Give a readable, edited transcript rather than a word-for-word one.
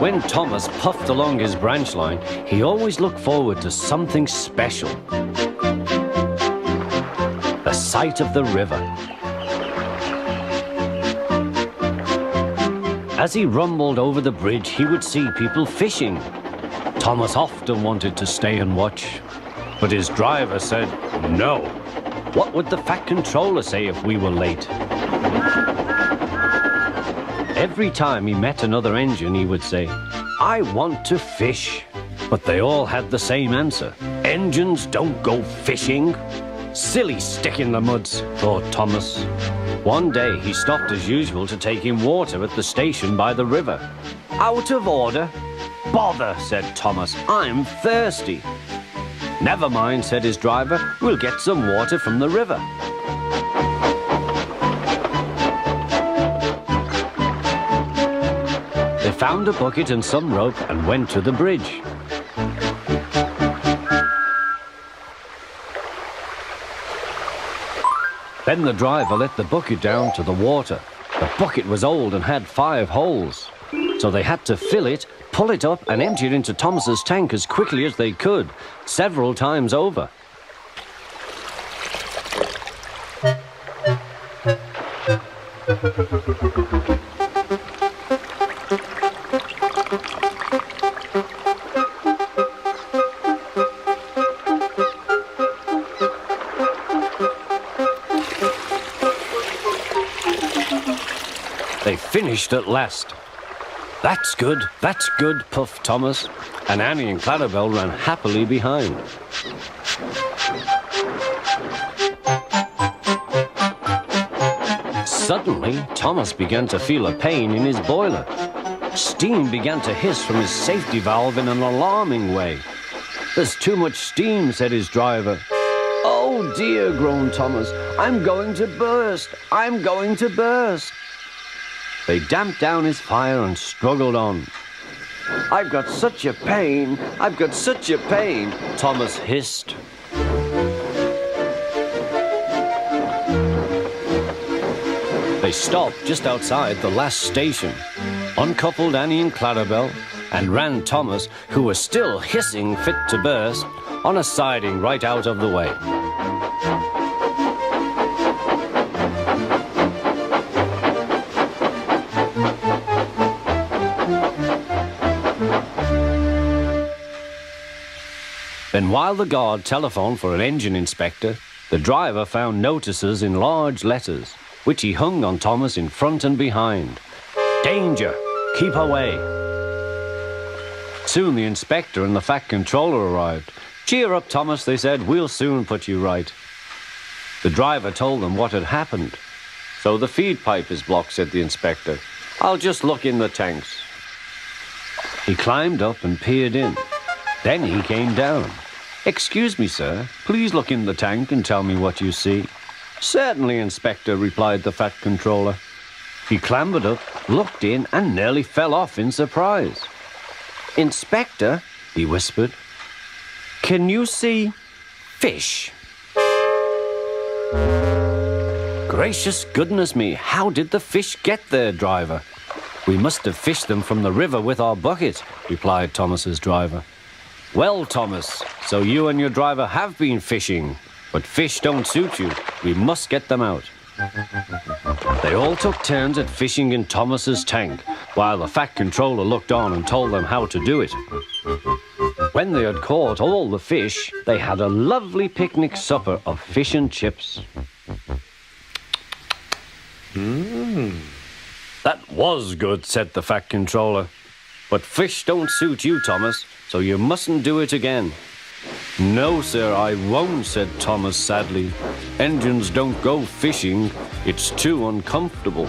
When Thomas puffed along his branch line, he always looked forward to something special. The sight of the river. As he rumbled over the bridge, he would see people fishing. Thomas often wanted to stay and watch, but his driver said no. What would the Fat Controller say if we were late? Every time he met another engine, he would say, "I want to fish." But they all had the same answer. Engines don't go fishing. Silly stick in the muds, thought Thomas. One day he stopped as usual to take in water at the station by the river. "Out of order." "Bother," said Thomas, "I'm thirsty." "Never mind," said his driver, "we'll get some water from the river." They found a bucket and some rope and went to the bridge. Then the driver let the bucket down to the water. The bucket was old and had 5 holes. So they had to fill it, pull it up and empty it into Thomas's tank as quickly as they could, several times over. They finished at last. That's good, puffed Thomas, and Annie and Clarabelle ran happily behind. Suddenly, Thomas began to feel a pain in his boiler. Steam began to hiss from his safety valve in an alarming way. "There's too much steam," said his driver. "Oh dear," groaned Thomas, "I'm going to burst, I'm going to burst." They damped down his fire and struggled on. "I've got such a pain, I've got such a pain," Thomas hissed. They stopped just outside the last station, uncoupled Annie and Clarabelle, and ran Thomas, who was still hissing fit to burst, on a siding right out of the way. Then while the guard telephoned for an engine inspector, the driver found notices in large letters, which he hung on Thomas in front and behind. "Danger! Keep away!" Soon the inspector and the Fat Controller arrived. "Cheer up, Thomas," they said, "we'll soon put you right." The driver told them what had happened. "So the feed pipe is blocked," said the inspector. "I'll just look in the tanks." He climbed up and peered in. Then he came down. "Excuse me, sir, please look in the tank and tell me what you see." "Certainly, Inspector," replied the Fat Controller. He clambered up, looked in, and nearly fell off in surprise. "Inspector," he whispered, "can you see fish?" "Gracious goodness me, how did the fish get there, driver?" "We must have fished them from the river with our bucket," replied Thomas's driver. "Well, Thomas, so you and your driver have been fishing, but fish don't suit you. We must get them out." They all took turns at fishing in Thomas's tank, while the Fat Controller looked on and told them how to do it. When they had caught all the fish, they had a lovely picnic supper of fish and chips. "That was good," said the Fat Controller. "But fish don't suit you, Thomas, so you mustn't do it again." "No, sir, I won't," said Thomas sadly. "Engines don't go fishing. It's too uncomfortable."